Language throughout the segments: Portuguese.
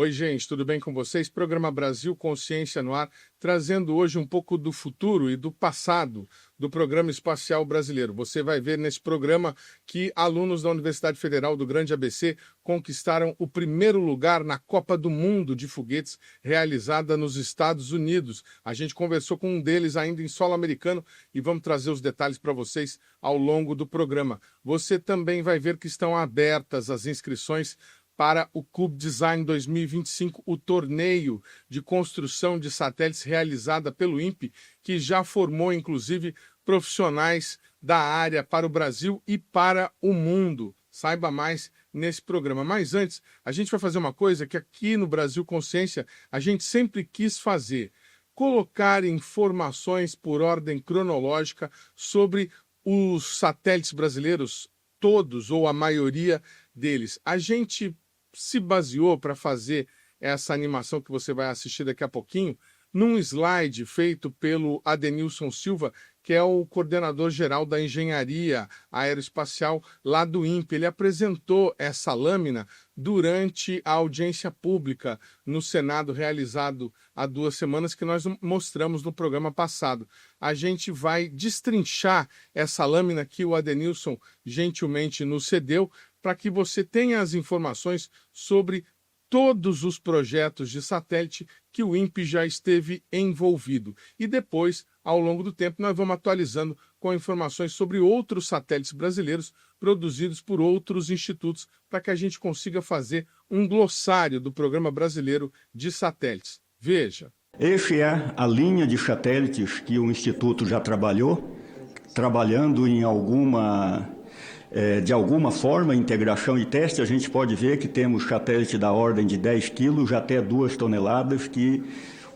Oi, gente, tudo bem com vocês? Programa Brasil Consciência no ar, trazendo hoje um pouco do futuro e do passado do Programa Espacial Brasileiro. Você vai ver nesse programa que alunos da Universidade Federal do Grande ABC conquistaram o primeiro lugar na Copa do Mundo de Foguetes realizada nos Estados Unidos. A gente conversou com um deles ainda em solo americano e vamos trazer os detalhes para vocês ao longo do programa. Você também vai ver que estão abertas as inscrições para o CubeDesign 2025, o torneio de construção de satélites realizada pelo INPE, que já formou, inclusive, profissionais da área para o Brasil e para o mundo. Saiba mais nesse programa. Mas antes, a gente vai fazer uma coisa que aqui no Brasil Consciência a gente sempre quis fazer: colocar informações por ordem cronológica sobre os satélites brasileiros, todos ou a maioria deles. A gente se baseou para fazer essa animação que você vai assistir daqui a pouquinho num slide feito pelo Adenilson Silva, que é o coordenador geral da engenharia aeroespacial lá do INPE. Ele apresentou essa lâmina durante a audiência pública no Senado, realizado há 2 semanas, que nós mostramos no programa passado. A gente vai destrinchar essa lâmina que o Adenilson gentilmente nos cedeu, para que você tenha as informações sobre todos os projetos de satélite que o INPE já esteve envolvido. E depois, ao longo do tempo, nós vamos atualizando com informações sobre outros satélites brasileiros produzidos por outros institutos, para que a gente consiga fazer um glossário do Programa Brasileiro de Satélites. Veja. Esta é a linha de satélites que o Instituto já trabalhou, trabalhando em de alguma forma, integração e teste. A gente pode ver que temos satélite da ordem de 10 quilos até 2 toneladas,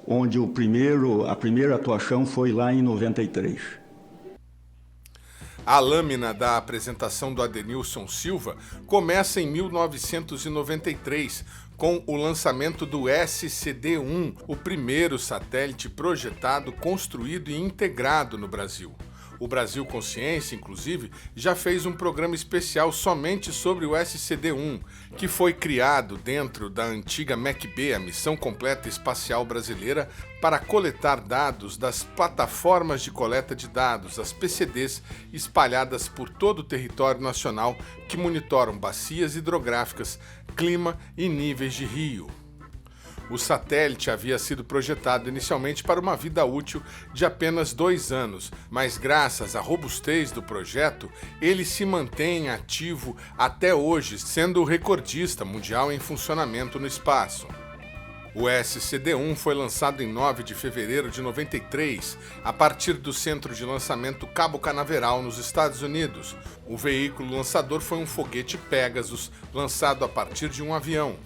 onde a primeira atuação foi lá em 93. A lâmina da apresentação do Adenilson Silva começa em 1993, com o lançamento do SCD-1, o primeiro satélite projetado, construído e integrado no Brasil. O Brasil Consciência, inclusive, já fez um programa especial somente sobre o SCD-1, que foi criado dentro da antiga MEC-B, a Missão Completa Espacial Brasileira, para coletar dados das plataformas de coleta de dados, as PCDs, espalhadas por todo o território nacional, que monitoram bacias hidrográficas, clima e níveis de rio. O satélite havia sido projetado inicialmente para uma vida útil de apenas 2 anos, mas graças à robustez do projeto, ele se mantém ativo até hoje, sendo o recordista mundial em funcionamento no espaço. O SCD-1 foi lançado em 9 de fevereiro de 93, a partir do centro de lançamento Cabo Canaveral, nos Estados Unidos. O veículo lançador foi um foguete Pegasus, lançado a partir de um avião.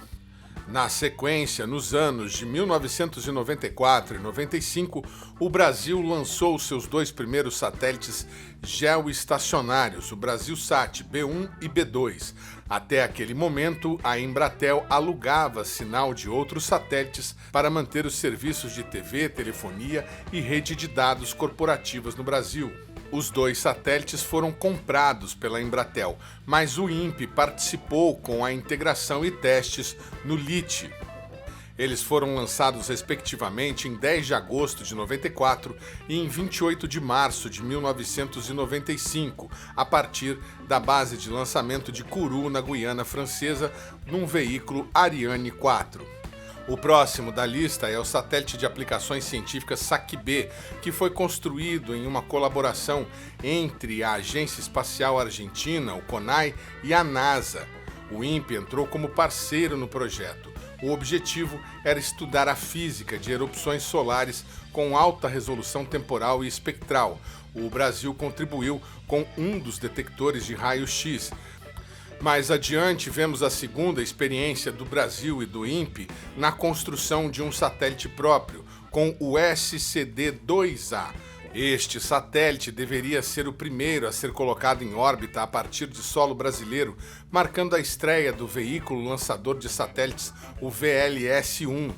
Na sequência, nos anos de 1994 e 95, o Brasil lançou seus 2 primeiros satélites geoestacionários, o BrasilSat B1 e B2. Até aquele momento, a Embratel alugava sinal de outros satélites para manter os serviços de TV, telefonia e rede de dados corporativas no Brasil. Os 2 satélites foram comprados pela Embratel, mas o INPE participou com a integração e testes no LIT. Eles foram lançados respectivamente em 10 de agosto de 94 e em 28 de março de 1995, a partir da base de lançamento de Kourou, na Guiana Francesa, num veículo Ariane 4. O próximo da lista é o satélite de aplicações científicas SAC-B, que foi construído em uma colaboração entre a Agência Espacial Argentina, o CONAI, e a NASA. O INPE entrou como parceiro no projeto. O objetivo era estudar a física de erupções solares com alta resolução temporal e espectral. O Brasil contribuiu com um dos detectores de raio-x. Mais adiante, vemos a segunda experiência do Brasil e do INPE na construção de um satélite próprio, com o SCD-2A. Este satélite deveria ser o primeiro a ser colocado em órbita a partir de solo brasileiro, marcando a estreia do veículo lançador de satélites, o VLS-1.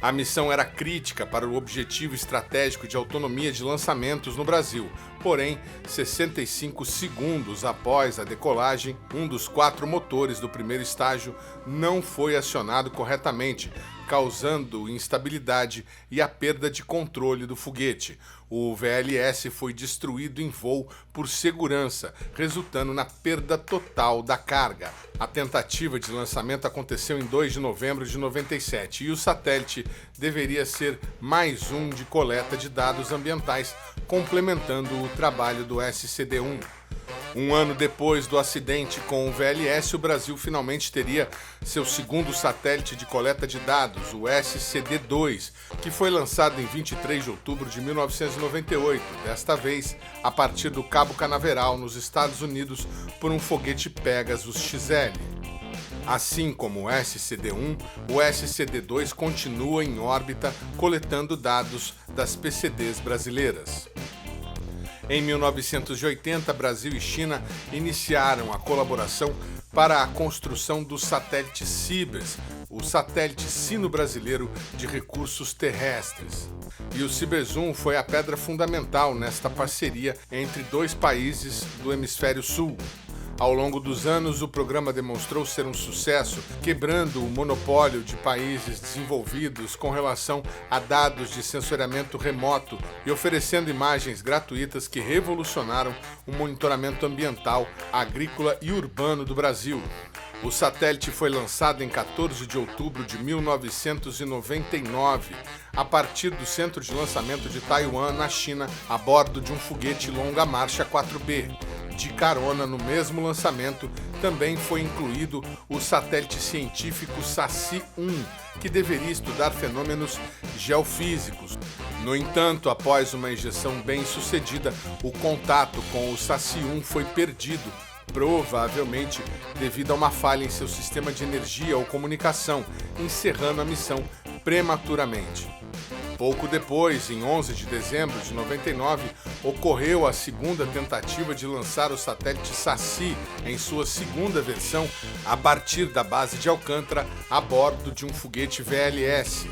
A missão era crítica para o objetivo estratégico de autonomia de lançamentos no Brasil. Porém, 65 segundos após a decolagem, um dos 4 motores do primeiro estágio não foi acionado corretamente, causando instabilidade e a perda de controle do foguete. O VLS foi destruído em voo por segurança, resultando na perda total da carga. A tentativa de lançamento aconteceu em 2 de novembro de 97 e o satélite deveria ser mais um de coleta de dados ambientais, complementando o trabalho do SCD-1. Um ano depois do acidente com o VLS, o Brasil finalmente teria seu segundo satélite de coleta de dados, o SCD-2, que foi lançado em 23 de outubro de 1998, desta vez a partir do Cabo Canaveral, nos Estados Unidos, por um foguete Pegasus XL. Assim como o SCD-1, o SCD-2 continua em órbita coletando dados das PCDs brasileiras. Em 1980, Brasil e China iniciaram a colaboração para a construção do satélite Cibers, o satélite sino-brasileiro de recursos terrestres. E o Cibers-1 foi a pedra fundamental nesta parceria entre 2 países do hemisfério sul. Ao longo dos anos, o programa demonstrou ser um sucesso, quebrando o monopólio de países desenvolvidos com relação a dados de sensoriamento remoto e oferecendo imagens gratuitas que revolucionaram o monitoramento ambiental, agrícola e urbano do Brasil. O satélite foi lançado em 14 de outubro de 1999, a partir do centro de lançamento de Taiwan, na China, a bordo de um foguete longa marcha 4B. De carona no mesmo lançamento, também foi incluído o satélite científico SASSI-1, que deveria estudar fenômenos geofísicos. No entanto, após uma injeção bem-sucedida, o contato com o SASSI-1 foi perdido, provavelmente devido a uma falha em seu sistema de energia ou comunicação, encerrando a missão prematuramente. Pouco depois, em 11 de dezembro de 99, ocorreu a segunda tentativa de lançar o satélite SASSI em sua segunda versão a partir da base de Alcântara a bordo de um foguete VLS.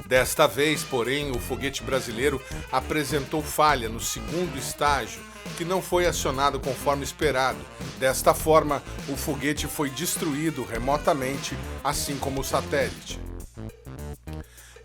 Desta vez, porém, o foguete brasileiro apresentou falha no segundo estágio, que não foi acionado conforme esperado. Desta forma, o foguete foi destruído remotamente, assim como o satélite.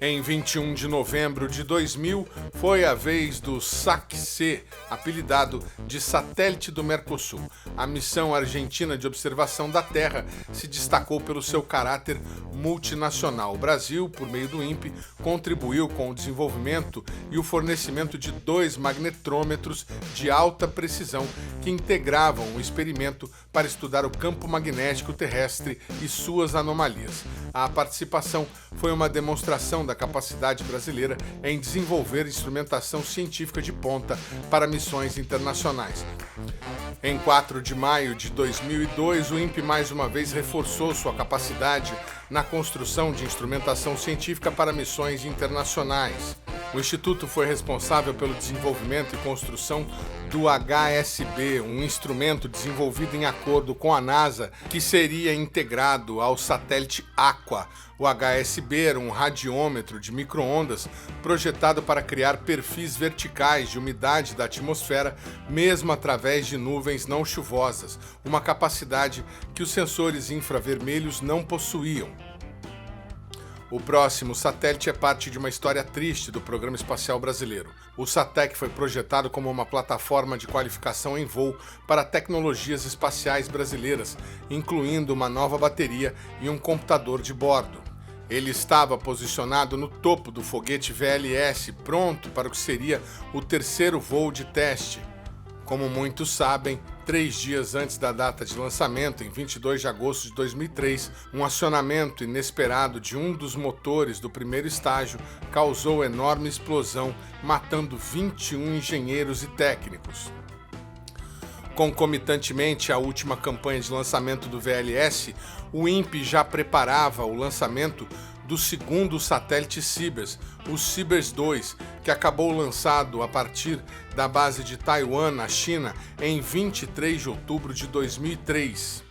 Em 21 de novembro de 2000, foi a vez do SAC-C, apelidado de Satélite do Mercosul. A missão argentina de observação da Terra se destacou pelo seu caráter multinacional. O Brasil, por meio do INPE, contribuiu com o desenvolvimento e o fornecimento de 2 magnetrômetros de alta precisão que integravam o experimento para estudar o campo magnético terrestre e suas anomalias. A participação foi uma demonstração da capacidade brasileira em desenvolver instrumentação científica de ponta para missões internacionais. Em 4 de maio de 2002, o INPE mais uma vez reforçou sua capacidade na construção de instrumentação científica para missões internacionais. O Instituto foi responsável pelo desenvolvimento e construção do HSB, um instrumento desenvolvido em acordo com a NASA que seria integrado ao satélite Aqua. O HSB era um radiômetro de micro-ondas projetado para criar perfis verticais de umidade da atmosfera, mesmo através de nuvens não chuvosas, uma capacidade que os sensores infravermelhos não possuíam. O próximo satélite é parte de uma história triste do programa espacial brasileiro. O SATEC foi projetado como uma plataforma de qualificação em voo para tecnologias espaciais brasileiras, incluindo uma nova bateria e um computador de bordo. Ele estava posicionado no topo do foguete VLS, pronto para o que seria o terceiro voo de teste. Como muitos sabem, 3 dias antes da data de lançamento, em 22 de agosto de 2003, um acionamento inesperado de um dos motores do primeiro estágio causou enorme explosão, matando 21 engenheiros e técnicos. Concomitantemente à última campanha de lançamento do VLS, o INPE já preparava o lançamento do segundo satélite Cibers, o Cibers-2, que acabou lançado a partir da base de Taiwan, na China, em 23 de outubro de 2003.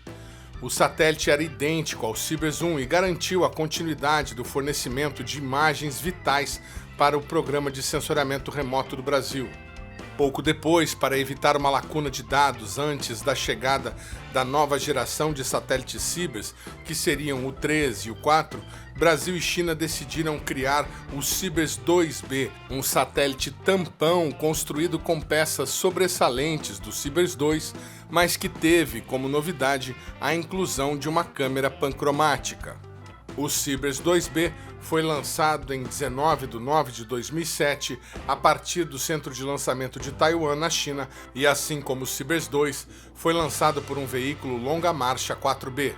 O satélite era idêntico ao Cibers 1 e garantiu a continuidade do fornecimento de imagens vitais para o Programa de Sensoriamento Remoto do Brasil. Pouco depois, para evitar uma lacuna de dados antes da chegada da nova geração de satélites Cibers, que seriam o 3 e o 4, Brasil e China decidiram criar o Cibers 2B, um satélite tampão construído com peças sobressalentes do Cibers 2, mas que teve como novidade a inclusão de uma câmera pancromática. O Cibers 2B foi lançado em 19 de nove de 2007 a partir do centro de lançamento de Taiwan, na China, e assim como o Cibers 2, foi lançado por um veículo longa marcha 4B.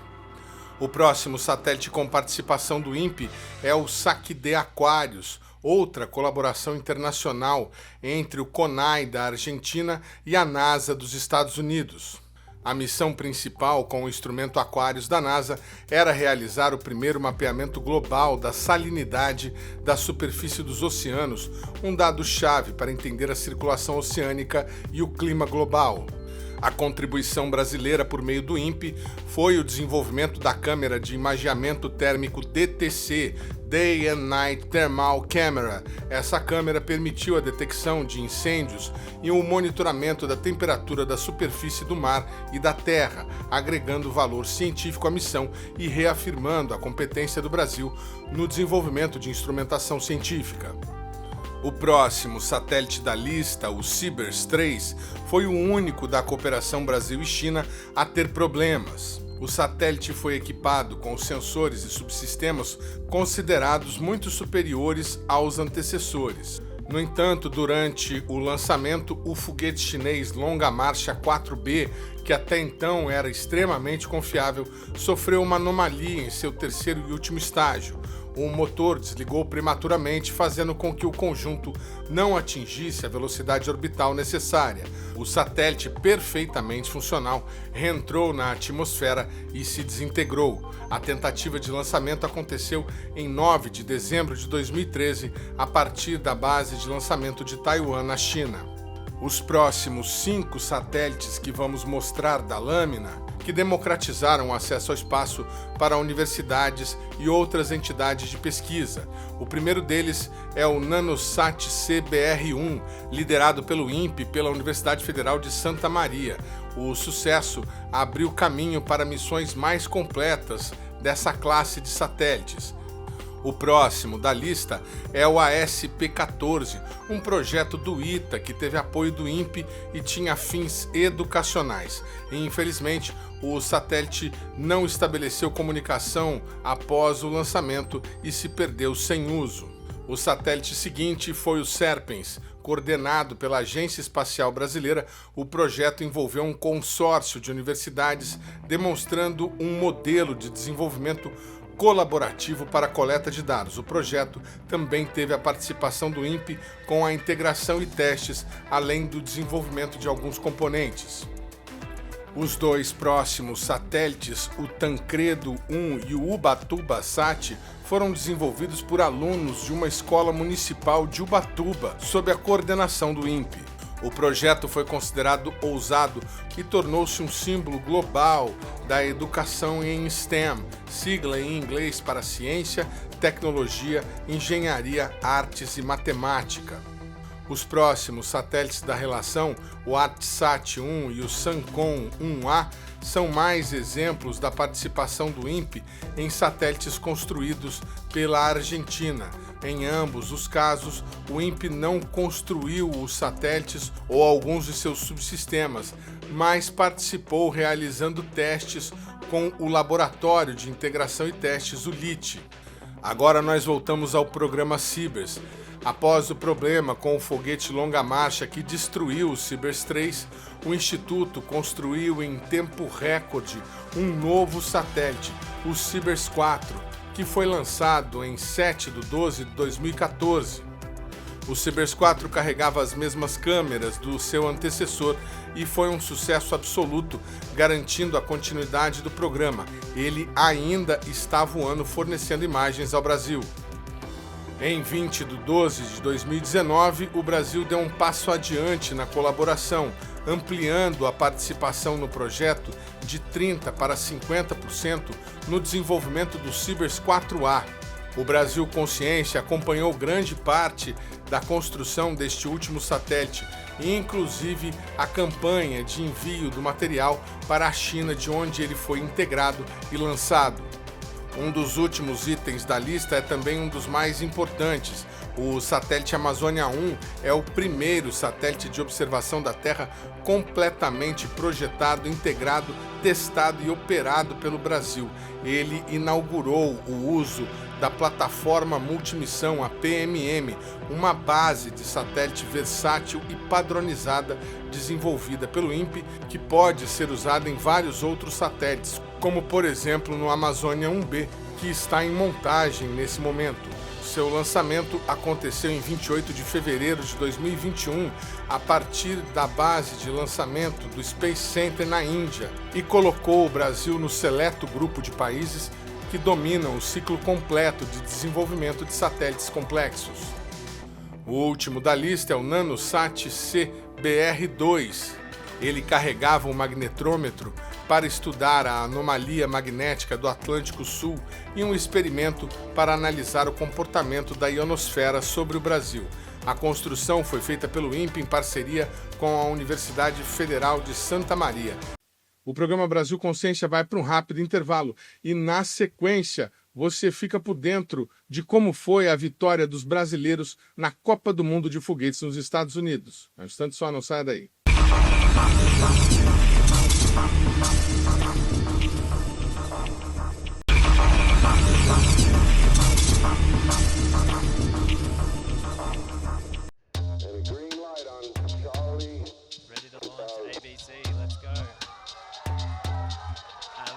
O próximo satélite com participação do INPE é o SAC-D Aquarius, outra colaboração internacional entre o CONAI da Argentina e a NASA dos Estados Unidos. A missão principal com o instrumento Aquarius da NASA era realizar o primeiro mapeamento global da salinidade da superfície dos oceanos, um dado-chave para entender a circulação oceânica e o clima global. A contribuição brasileira por meio do INPE foi o desenvolvimento da câmera de imageamento térmico DTC, Day and Night Thermal Camera. Essa câmera permitiu a detecção de incêndios e o monitoramento da temperatura da superfície do mar e da terra, agregando valor científico à missão e reafirmando a competência do Brasil no desenvolvimento de instrumentação científica. O próximo satélite da lista, o Cibers 3, foi o único da cooperação Brasil e China a ter problemas. O satélite foi equipado com sensores e subsistemas considerados muito superiores aos antecessores. No entanto, durante o lançamento, o foguete chinês Longa Marcha 4B, que até então era extremamente confiável, sofreu uma anomalia em seu terceiro e último estágio. O motor desligou prematuramente, fazendo com que o conjunto não atingisse a velocidade orbital necessária. O satélite, perfeitamente funcional, reentrou na atmosfera e se desintegrou. A tentativa de lançamento aconteceu em 9 de dezembro de 2013, a partir da base de lançamento de Taiwan, na China. Os próximos 5 satélites que vamos mostrar da lâmina, que democratizaram o acesso ao espaço para universidades e outras entidades de pesquisa. O primeiro deles é o NanoSat CBR-1, liderado pelo INPE e pela Universidade Federal de Santa Maria. O sucesso abriu caminho para missões mais completas dessa classe de satélites. O próximo da lista é o ASP-14, um projeto do ITA que teve apoio do INPE e tinha fins educacionais. E, infelizmente, o satélite não estabeleceu comunicação após o lançamento e se perdeu sem uso. O satélite seguinte foi o Serpens. Coordenado pela Agência Espacial Brasileira, o projeto envolveu um consórcio de universidades, demonstrando um modelo de desenvolvimento colaborativo para a coleta de dados. O projeto também teve a participação do INPE com a integração e testes, além do desenvolvimento de alguns componentes. Os 2 próximos satélites, o Tancredo 1 e o Ubatuba-Sat, foram desenvolvidos por alunos de uma escola municipal de Ubatuba, sob a coordenação do INPE. O projeto foi considerado ousado e tornou-se um símbolo global da educação em STEM, sigla em inglês para ciência, tecnologia, engenharia, artes e matemática. Os próximos satélites da relação, o ArtSat-1 e o SANCOM-1A, são mais exemplos da participação do INPE em satélites construídos pela Argentina. Em ambos os casos, o INPE não construiu os satélites ou alguns de seus subsistemas, mas participou realizando testes com o Laboratório de Integração e Testes, o LITE. Agora nós voltamos ao programa Cibers. Após o problema com o foguete longa marcha que destruiu o Cibers 3, o Instituto construiu em tempo recorde um novo satélite, o Cibers 4, que foi lançado em 7 de 12 de 2014. O Cibers 4 carregava as mesmas câmeras do seu antecessor e foi um sucesso absoluto, garantindo a continuidade do programa. Ele ainda está voando, fornecendo imagens ao Brasil. Em 20 de 12 de 2019, o Brasil deu um passo adiante na colaboração, ampliando a participação no projeto de 30% para 50% no desenvolvimento do Cibers 4A. O Brasil Consciência acompanhou grande parte da construção deste último satélite, inclusive a campanha de envio do material para a China, de onde ele foi integrado e lançado. Um dos últimos itens da lista é também um dos mais importantes. O satélite Amazônia 1 é o primeiro satélite de observação da Terra completamente projetado, integrado, testado e operado pelo Brasil. Ele inaugurou o uso da plataforma multimissão, a PMM, uma base de satélite versátil e padronizada desenvolvida pelo INPE, que pode ser usada em vários outros satélites, como por exemplo no Amazônia 1B, que está em montagem nesse momento. Seu lançamento aconteceu em 28 de fevereiro de 2021, a partir da base de lançamento do Space Center na Índia, e colocou o Brasil no seleto grupo de países que dominam o ciclo completo de desenvolvimento de satélites complexos. O último da lista é o NanoSat-C BR-2. Ele carregava um magnetrômetro para estudar a anomalia magnética do Atlântico Sul e um experimento para analisar o comportamento da ionosfera sobre o Brasil. A construção foi feita pelo INPE em parceria com a Universidade Federal de Santa Maria. O programa Brasil Consciência vai para um rápido intervalo e, na sequência, você fica por dentro de como foi a vitória dos brasileiros na Copa do Mundo de Foguetes nos Estados Unidos. Um instante só, não saia daí.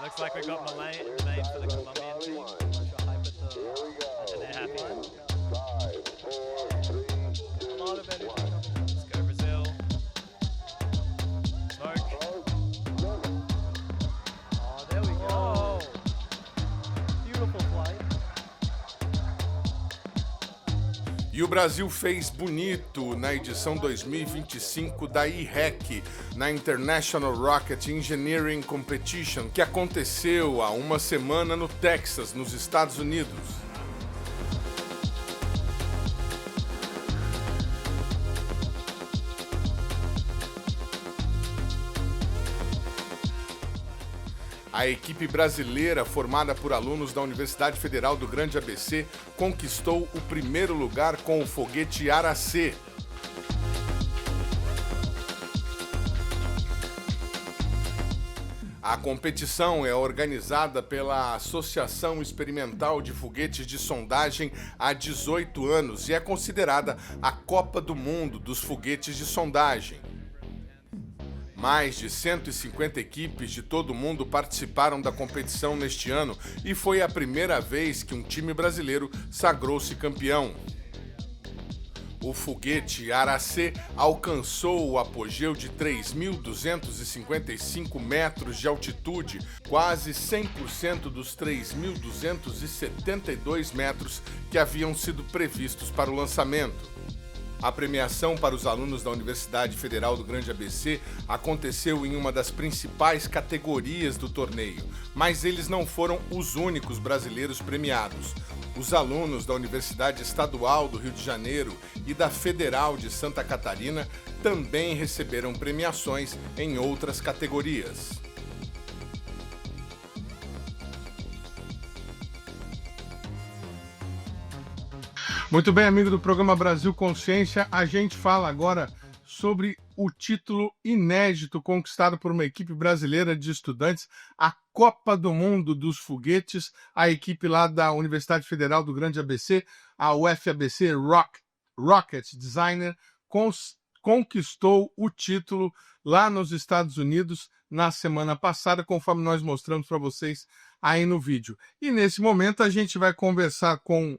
Looks like we got Malay made for the Colombian team. And they're happy. A lot of energy coming out. Let's go Brazil. Smoke. Oh, there we go. Beautiful flight. E o Brasil fez bonito na edição 2025 da IREC, na International Rocket Engineering Competition, que aconteceu há uma semana no Texas, nos Estados Unidos. A equipe brasileira, formada por alunos da Universidade Federal do Grande ABC, conquistou o primeiro lugar com o foguete Ara-C. A competição é organizada pela Associação Experimental de Foguetes de Sondagem há 18 anos e é considerada a Copa do Mundo dos Foguetes de Sondagem. Mais de 150 equipes de todo o mundo participaram da competição neste ano e foi a primeira vez que um time brasileiro sagrou-se campeão. O foguete Ara-C alcançou o apogeu de 3.255 metros de altitude, quase 100% dos 3.272 metros que haviam sido previstos para o lançamento. A premiação para os alunos da Universidade Federal do Grande ABC aconteceu em uma das principais categorias do torneio, mas eles não foram os únicos brasileiros premiados. Os alunos da Universidade Estadual do Rio de Janeiro e da Federal de Santa Catarina também receberam premiações em outras categorias. Muito bem, amigo do programa Brasil Consciência, a gente fala agora sobre o título inédito conquistado por uma equipe brasileira de estudantes, a Copa do Mundo dos Foguetes, a equipe lá da Universidade Federal do Grande ABC, a UFABC Rocket Designer, conquistou o título lá nos Estados Unidos na semana passada, conforme nós mostramos para vocês aí no vídeo. E nesse momento a gente vai conversar com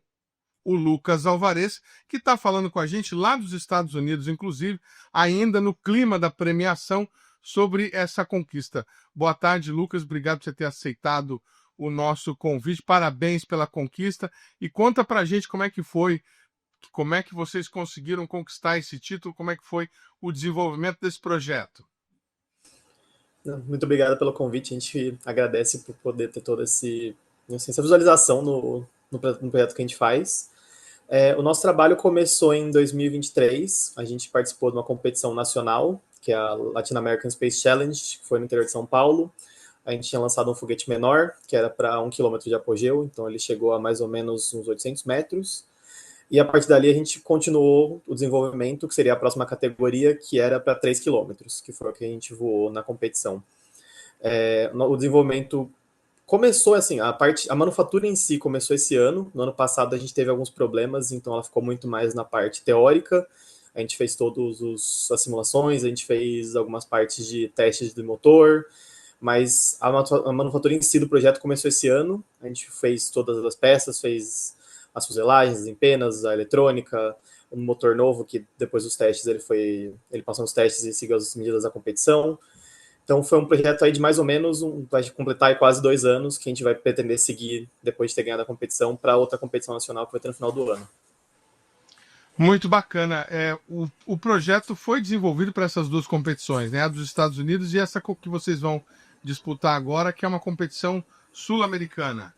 o Lucas Alvarez, que está falando com a gente lá dos Estados Unidos, inclusive, ainda no clima da premiação, sobre essa conquista. Boa tarde, Lucas. Obrigado por você ter aceitado o nosso convite. Parabéns pela conquista. E conta para a gente como é que foi, como é que vocês conseguiram conquistar esse título, como é que foi o desenvolvimento desse projeto. Muito obrigado pelo convite. A gente agradece por poder ter toda essa visualização no projeto que a gente faz. O nosso trabalho começou em 2023. A gente participou de uma competição nacional, que é a Latin American Space Challenge, que foi no interior de São Paulo. A gente tinha lançado um foguete menor, que era para 1 quilômetro de apogeu, então ele chegou a mais ou menos uns 800 metros. E a partir dali a gente continuou o desenvolvimento, que seria a próxima categoria, que era para 3 quilômetros, que foi o que a gente voou na competição. O desenvolvimento começou assim, a manufatura em si começou esse ano. No ano passado a gente teve alguns problemas, então ela ficou muito mais na parte teórica. A gente fez todas as simulações, a gente fez algumas partes de testes do motor, mas a manufatura em si do projeto começou esse ano. A gente fez todas as peças, fez as fuselagens, as empenas, a eletrônica, um motor novo que depois dos testes ele passou nos testes e seguiu as medidas da competição. Então foi um projeto aí de mais ou menos, vai completar aí quase 2 anos, que a gente vai pretender seguir depois de ter ganhado a competição para outra competição nacional que vai ter no final do ano. Muito bacana. O projeto foi desenvolvido para essas duas competições, né? A dos Estados Unidos e essa que vocês vão disputar agora, que é uma competição sul-americana.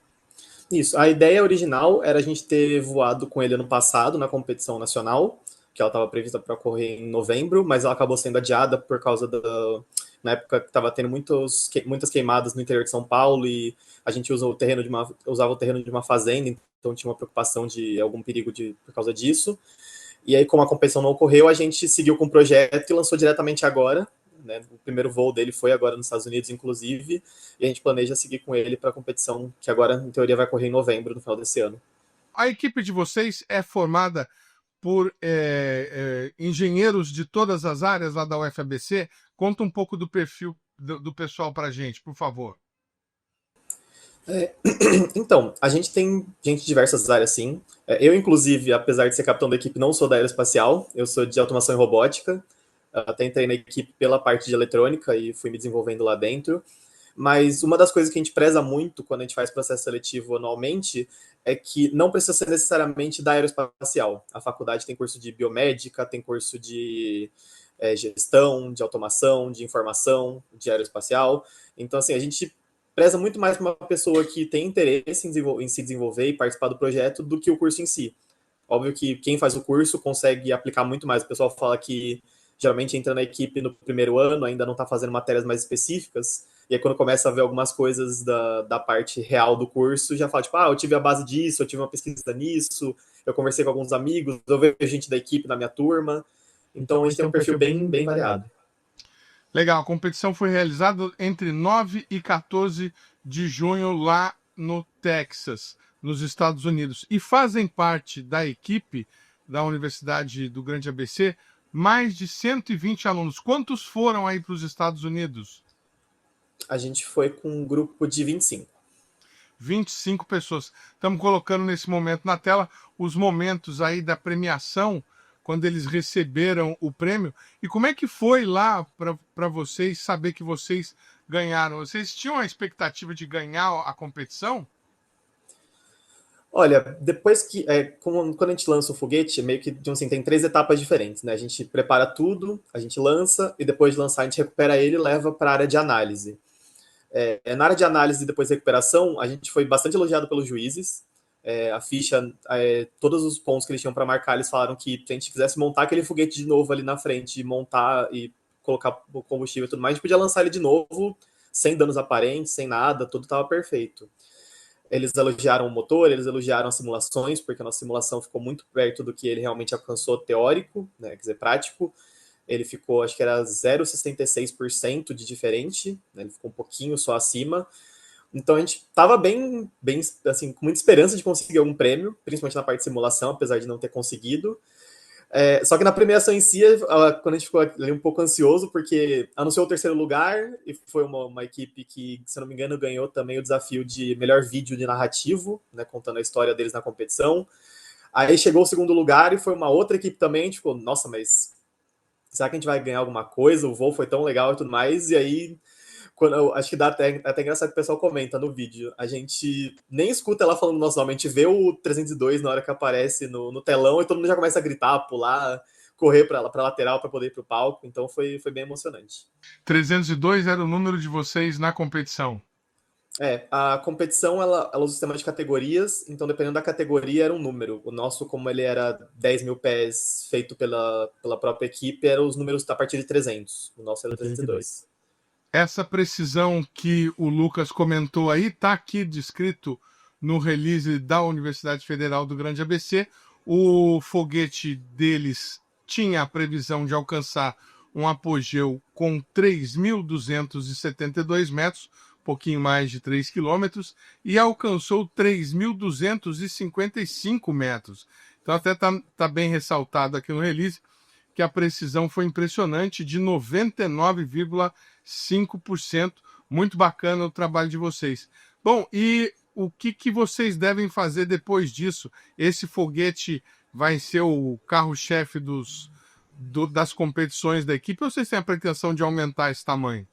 Isso, a ideia original era a gente ter voado com ele ano passado na competição nacional, que ela estava prevista para ocorrer em novembro, mas ela acabou sendo adiada por causa na época que estava tendo muitas queimadas no interior de São Paulo e a gente usava o terreno de uma fazenda, então tinha uma preocupação de algum perigo por causa disso. E aí, como a competição não ocorreu, a gente seguiu com o projeto e lançou diretamente agora. Né? O primeiro voo dele foi agora nos Estados Unidos, inclusive, e a gente planeja seguir com ele para a competição, que agora, em teoria, vai correr em novembro, no final desse ano. A equipe de vocês é formada por engenheiros de todas as áreas lá da UFABC. Conta um pouco do perfil do pessoal para a gente, por favor. Então, a gente tem gente de diversas áreas, sim. Eu, inclusive, apesar de ser capitão da equipe, não sou da aeroespacial, eu sou de automação e robótica. Até entrei na equipe pela parte de eletrônica e fui me desenvolvendo lá dentro. Mas uma das coisas que a gente preza muito quando a gente faz processo seletivo anualmente é que não precisa ser necessariamente da aeroespacial. A faculdade tem curso de biomédica, tem curso de gestão, de automação, de informação, de aeroespacial. Então, assim, a gente preza muito mais para uma pessoa que tem interesse em se desenvolver e participar do projeto do que o curso em si. Óbvio que quem faz o curso consegue aplicar muito mais. O pessoal fala que geralmente entra na equipe no primeiro ano, ainda não está fazendo matérias mais específicas, e aí quando começa a ver algumas coisas da parte real do curso, já fala, tipo, eu tive a base disso, eu tive uma pesquisa nisso, eu conversei com alguns amigos, eu vejo gente da equipe na minha turma, então a gente tem um perfil bem variado. Legal, a competição foi realizada entre 9 e 14 de junho lá no Texas, nos Estados Unidos. E fazem parte da equipe da Universidade do Grande ABC mais de 120 alunos. Quantos foram aí para os Estados Unidos? A gente foi com um grupo de 25. 25 pessoas. Estamos colocando nesse momento na tela os momentos aí da premiação, quando eles receberam o prêmio. E como é que foi lá para vocês saber que vocês ganharam? Vocês tinham a expectativa de ganhar a competição? Olha, depois que. Quando a gente lança o foguete, meio que assim, tem 3 etapas diferentes, né? A gente prepara tudo, a gente lança, e depois de lançar, a gente recupera ele e leva para a área de análise. Na área de análise e depois de recuperação, a gente foi bastante elogiado pelos juízes. A ficha, todos os pontos que eles tinham para marcar, eles falaram que se a gente quisesse montar aquele foguete de novo ali na frente, montar e colocar o combustível e tudo mais, a gente podia lançar ele de novo, sem danos aparentes, sem nada, tudo estava perfeito. Eles elogiaram o motor, eles elogiaram as simulações, porque a nossa simulação ficou muito perto do que ele realmente alcançou teórico, né, quer dizer, prático. Ele ficou, acho que era 0,66% de diferente, né, ele ficou um pouquinho só acima. Então a gente estava bem, assim, com muita esperança de conseguir algum prêmio, principalmente na parte de simulação, apesar de não ter conseguido. Só que na premiação em si, quando a gente ficou ali um pouco ansioso, porque anunciou o terceiro lugar, e foi uma equipe que, se não me engano, ganhou também o desafio de melhor vídeo de narrativo, né, contando a história deles na competição. Aí chegou o segundo lugar e foi uma outra equipe também, a gente ficou, nossa, mas será que a gente vai ganhar alguma coisa? O voo foi tão legal e tudo mais, e aí acho que dá até engraçado que o pessoal comenta no vídeo. A gente nem escuta ela falando nosso nome, a gente vê o 302 na hora que aparece no telão e todo mundo já começa a gritar, pular, correr para a lateral para poder ir para o palco, então foi bem emocionante. 302 era o número de vocês na competição. A competição ela usa o sistema de categorias, então dependendo da categoria era um número. O nosso, como ele era 10 mil pés feito pela própria equipe, eram os números a partir de 300. O nosso era 302. Essa precisão que o Lucas comentou aí está aqui descrito no release da Universidade Federal do Grande ABC. O foguete deles tinha a previsão de alcançar um apogeu com 3.272 metros, pouquinho mais de 3 quilômetros, e alcançou 3.255 metros. Então até está bem ressaltado aqui no release que a precisão foi impressionante, de 99,5%. Muito bacana o trabalho de vocês. Bom, e o que vocês devem fazer depois disso? Esse foguete vai ser o carro-chefe das competições da equipe, ou vocês têm a pretensão de aumentar esse tamanho?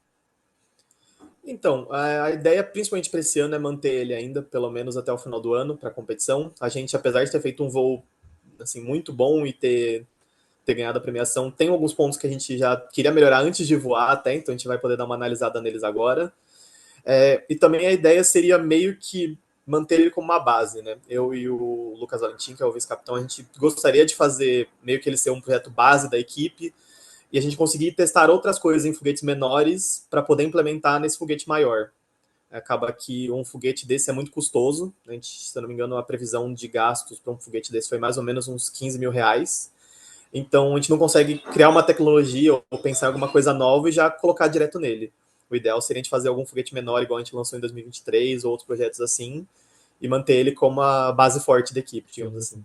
Então, a ideia, principalmente para esse ano, é manter ele ainda, pelo menos até o final do ano, para a competição. A gente, apesar de ter feito um voo assim, muito bom e ter ganhado a premiação, tem alguns pontos que a gente já queria melhorar antes de voar até, então a gente vai poder dar uma analisada neles agora. E também a ideia seria meio que manter ele como uma base, né? Eu e o Lucas Valentim, que é o vice-capitão, a gente gostaria de fazer meio que ele ser um projeto base da equipe, e a gente conseguir testar outras coisas em foguetes menores para poder implementar nesse foguete maior. Acaba que um foguete desse é muito custoso. A gente, se eu não me engano, a previsão de gastos para um foguete desse foi mais ou menos uns 15 mil reais. Então, a gente não consegue criar uma tecnologia ou pensar em alguma coisa nova e já colocar direto nele. O ideal seria a gente fazer algum foguete menor, igual a gente lançou em 2023, ou outros projetos assim, e manter ele como a base forte da equipe, digamos assim.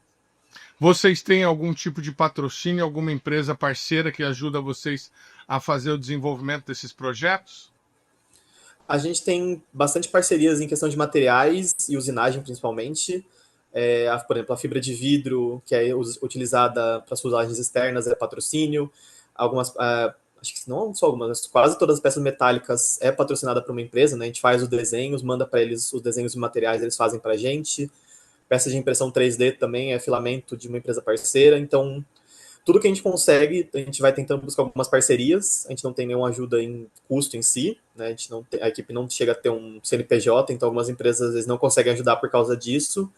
Vocês têm algum tipo de patrocínio, alguma empresa parceira que ajuda vocês a fazer o desenvolvimento desses projetos? A gente tem bastante parcerias em questão de materiais e usinagem, principalmente. Por exemplo, a fibra de vidro, que é utilizada para as fuselagens externas, é patrocínio. Acho que não só algumas, mas quase todas as peças metálicas é patrocinada por uma empresa, né? A gente faz os desenhos, manda para eles os desenhos e materiais, eles fazem para a gente. Peças de impressão 3D também é filamento de uma empresa parceira. Então, tudo que a gente consegue, a gente vai tentando buscar algumas parcerias. A gente não tem nenhuma ajuda em custo em si, né? A equipe não chega a ter um CNPJ, então algumas empresas às vezes não conseguem ajudar por causa disso.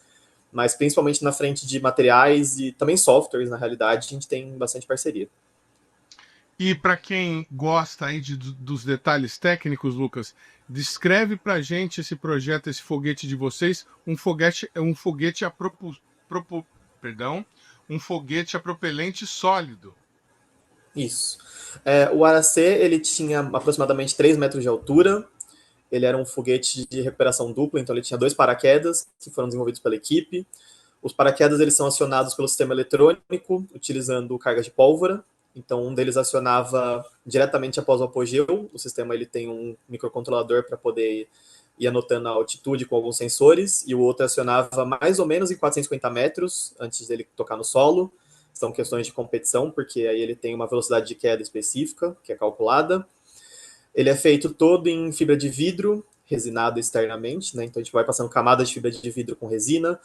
Mas principalmente na frente de materiais e também softwares, na realidade, a gente tem bastante parceria. E para quem gosta aí dos detalhes técnicos, Lucas, descreve para a gente esse projeto, esse foguete de vocês, um foguete a propelente sólido. Isso. O Aracê, ele tinha aproximadamente 3 metros de altura. Ele era um foguete de recuperação dupla, então ele tinha 2 paraquedas que foram desenvolvidos pela equipe. Os paraquedas eles são acionados pelo sistema eletrônico, utilizando carga de pólvora. Então, um deles acionava diretamente após o apogeu. O sistema ele tem um microcontrolador para poder ir anotando a altitude com alguns sensores, e o outro acionava mais ou menos em 450 metros antes dele tocar no solo. São questões de competição, porque aí ele tem uma velocidade de queda específica, que é calculada. Ele é feito todo em fibra de vidro, resinado externamente, né? Então a gente vai passando camadas de fibra de vidro com resina,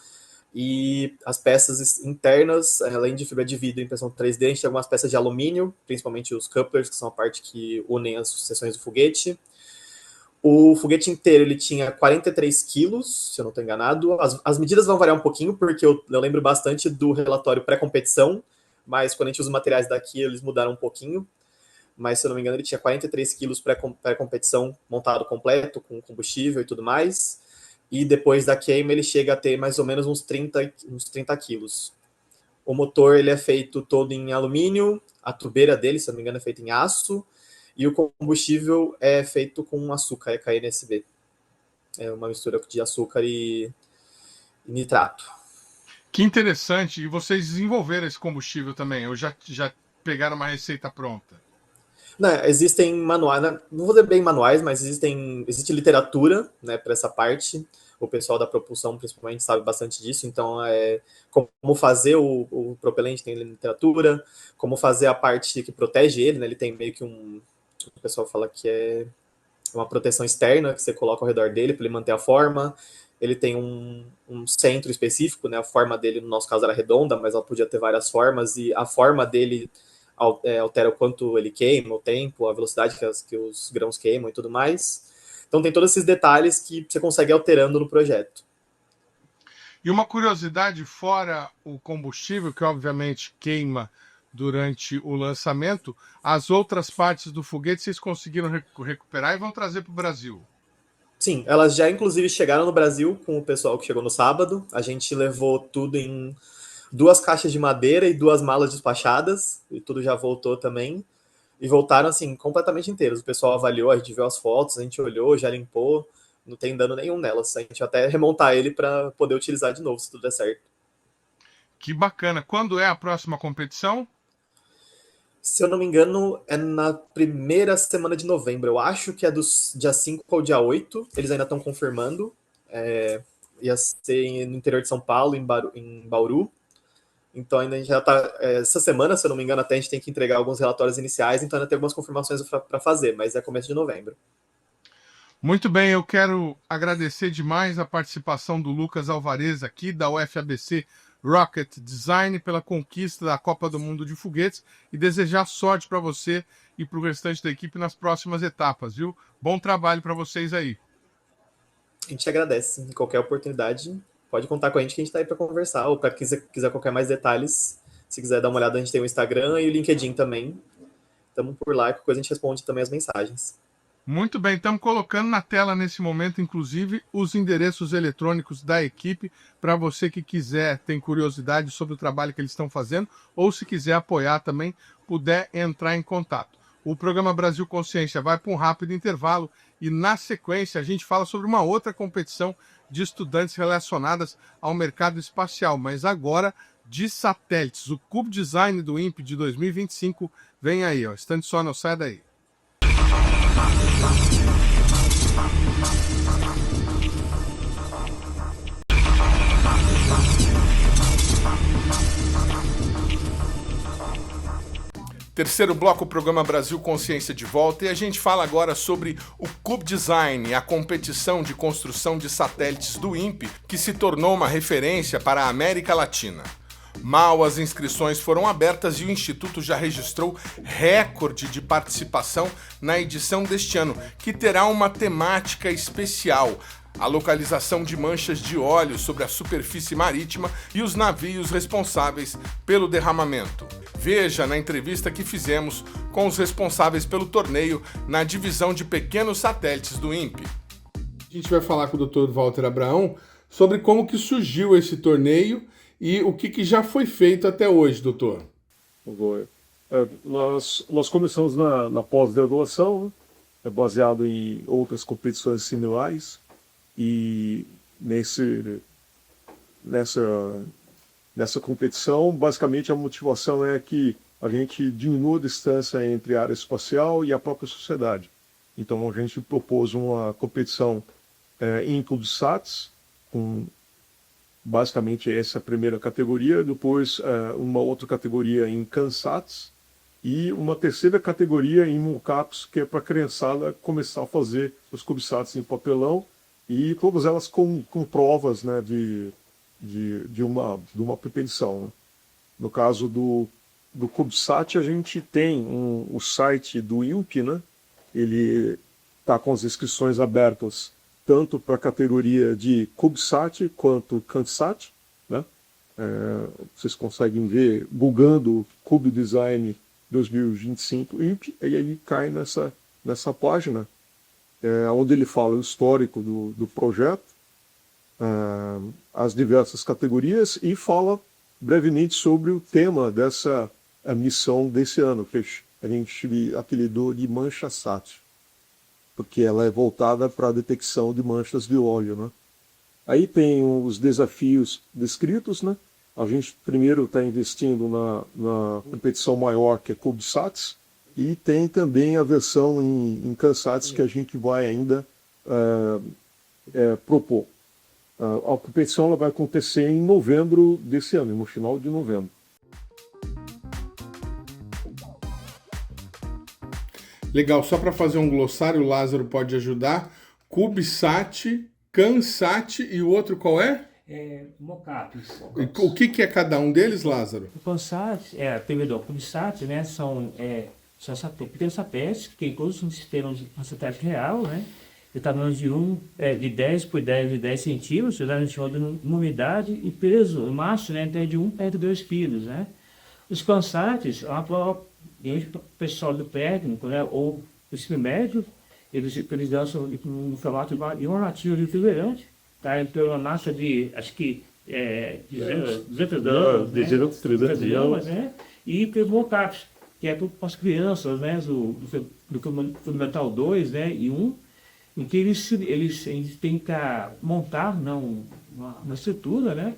e as peças internas, além de fibra de vidro e impressão 3D, a gente tem algumas peças de alumínio, principalmente os couplers, que são a parte que unem as seções do foguete. O foguete inteiro ele tinha 43 quilos, se eu não estou enganado. As medidas vão variar um pouquinho, porque eu lembro bastante do relatório pré-competição, mas quando a gente usa os materiais daqui, eles mudaram um pouquinho. Mas, se eu não me engano, ele tinha 43 quilos pré-competição montado completo, com combustível e tudo mais. E depois da queima, ele chega a ter mais ou menos uns 30 quilos. O motor ele é feito todo em alumínio, a tubeira dele, se eu não me engano, é feita em aço, e o combustível é feito com açúcar, é KNSB. É uma mistura de açúcar e nitrato. Que interessante. E vocês desenvolveram esse combustível também? Ou já pegaram uma receita pronta? Não, existem manuais, não vou dizer bem manuais, mas existe literatura, né, para essa parte. O pessoal da propulsão, principalmente, sabe bastante disso. Então, como fazer o propelente, tem literatura. Como fazer a parte que protege ele, né? Ele tem meio que o pessoal fala que é uma proteção externa que você coloca ao redor dele para ele manter a forma. ele tem um centro específico, né? A forma dele, no nosso caso, era redonda, mas ela podia ter várias formas, e a forma dele altera o quanto ele queima, o tempo, a velocidade que os grãos queimam e tudo mais. Então tem todos esses detalhes que você consegue ir alterando no projeto. E uma curiosidade, fora o combustível, que obviamente queima durante o lançamento, as outras partes do foguete vocês conseguiram recuperar e vão trazer para o Brasil? Sim, elas já inclusive chegaram no Brasil com o pessoal que chegou no sábado. A gente levou tudo em 2 caixas de madeira e 2 malas despachadas, e tudo já voltou também. E voltaram, assim, completamente inteiros. O pessoal avaliou, a gente viu as fotos, a gente olhou, já limpou, não tem dano nenhum nelas. A gente vai até remontar ele para poder utilizar de novo, se tudo der certo. Que bacana. Quando é a próxima competição? Se eu não me engano, é na primeira semana de novembro. Eu acho que é do dia 5 ao dia 8. Eles ainda estão confirmando. Ia ser no interior de São Paulo, em Bauru. Então ainda a gente já está. Essa semana, se eu não me engano, até a gente tem que entregar alguns relatórios iniciais, então ainda tem algumas confirmações para fazer, mas é começo de novembro. Muito bem, eu quero agradecer demais a participação do Lucas Alvarez aqui, da UFABC Rocket Design, pela conquista da Copa do Mundo de Foguetes, e desejar sorte para você e para o restante da equipe nas próximas etapas, viu? Bom trabalho para vocês aí. A gente agradece. Em qualquer oportunidade, pode contar com a gente que a gente está aí para conversar, ou para quem quiser qualquer mais detalhes, se quiser dar uma olhada, a gente tem o Instagram e o LinkedIn também. Estamos por lá, qualquer coisa a gente responde também as mensagens. Muito bem, estamos colocando na tela nesse momento, inclusive, os endereços eletrônicos da equipe para você que quiser, tem curiosidade sobre o trabalho que eles estão fazendo, ou se quiser apoiar também, puder entrar em contato. O programa Brasil Consciência vai para um rápido intervalo e, na sequência, a gente fala sobre uma outra competição de estudantes relacionadas ao mercado espacial, mas agora de satélites. O Cube Design do INPE de 2025 vem aí, ó. Instante só, não sai daí. Terceiro bloco, o programa Brasil Consciência de volta, e a gente fala agora sobre o Cube Design, a competição de construção de satélites do INPE, que se tornou uma referência para a América Latina. Mal as inscrições foram abertas e o Instituto já registrou recorde de participação na edição deste ano, que terá uma temática especial: a localização de manchas de óleo sobre a superfície marítima e os navios responsáveis pelo derramamento. Veja na entrevista que fizemos com os responsáveis pelo torneio na divisão de pequenos satélites do INPE. A gente vai falar com o Dr. Walter Abraão sobre como que surgiu esse torneio e o que já foi feito até hoje, doutor. Nós começamos na pós-graduação, né, baseado em outras competições similares, e nessa competição, basicamente a motivação é que a gente diminua a distância entre a área espacial e a própria sociedade. Então a gente propôs uma competição em CubeSats, com basicamente essa primeira categoria, depois uma outra categoria em CanSats e uma terceira categoria em mockups, que é para a criançada começar a fazer os CubeSats em papelão, e todas elas com provas, né, de uma prepetição, né? No caso do CubeSat, a gente tem o site do INPE, né? Ele está com as inscrições abertas tanto para a categoria de CubeSat quanto CanSat, né? Vocês conseguem ver googando Cube Design 2025 INPE, e aí cai nessa página, onde ele fala o histórico do projeto, as diversas categorias, e fala brevemente sobre o tema dessa missão desse ano, que a gente apelidou de ManchaSat, porque ela é voltada para a detecção de manchas de óleo, né? Aí tem os desafios descritos, né? A gente primeiro está investindo na competição maior, que é CubeSats, e tem também a versão em CanSats que a gente vai ainda propor. A competição ela vai acontecer em novembro desse ano, no final de novembro. Legal, só para fazer um glossário, o Lázaro pode ajudar. CubeSat, CANSAT e o outro qual é? Mocaps. O que é cada um deles, Lázaro? O CANSAT, o CubeSat, né, são pequenos satélites que tem todos um sistema de um satélite real, né, de tamanho de 10 por 10 de 10 centímetros, a gente roda uma unidade e peso, o macho, né, até de 1,2 quilos, né. Os CANSATs, o pessoal do técnico, né, ou do ensino médio, eles dançam no formato de um nativo de refrigerante, tá? Então, uma massa de, acho que, 200 gramas, 300 gramas, né? E tem o MOCAPS, que é para as crianças, né? Do Fundamental 2, né? E 1, em que eles têm que montar uma estrutura, né?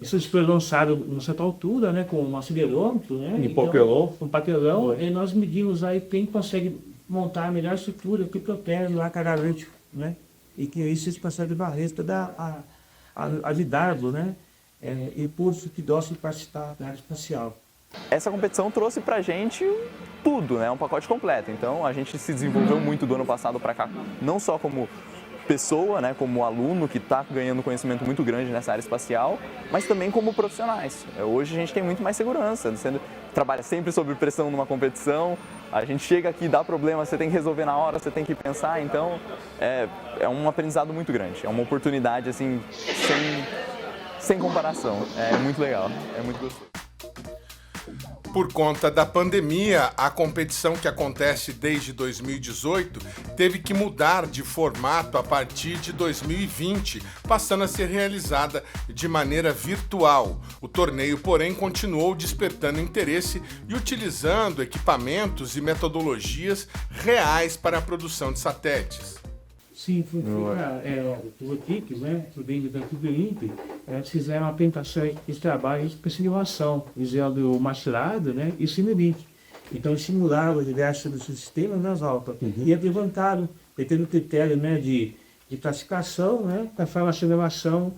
Isso foi lançado numa certa altura, né? Com um acelerômetro, né? Um papelão, e nós medimos aí quem consegue montar a melhor estrutura que protege lá cada noite, né? E que isso eles conseguem varrer toda a lidado, né? E por isso que gosta de participar da área espacial. Essa competição trouxe pra gente tudo, né? Um pacote completo. Então a gente se desenvolveu muito do ano passado para cá, não só como pessoa, né, como aluno que está ganhando conhecimento muito grande nessa área espacial, mas também como profissionais. Hoje a gente tem muito mais segurança, trabalha sempre sob pressão numa competição, a gente chega aqui, dá problema, você tem que resolver na hora, você tem que pensar, então é um aprendizado muito grande, é uma oportunidade assim, sem comparação, é muito legal, é muito gostoso. Por conta da pandemia, a competição que acontece desde 2018 teve que mudar de formato a partir de 2020, passando a ser realizada de maneira virtual. O torneio, porém, continuou despertando interesse e utilizando equipamentos e metodologias reais para a produção de satélites. Sim, as equipes, né, também da Cube, fizeram uma apresentação de trabalho de simulação, usando o Machirado, né, e o Simulink. Então, simularam diversos sistemas nas altas. E levantaram, tendo critério, né, de classificação, né, para fazer uma simulação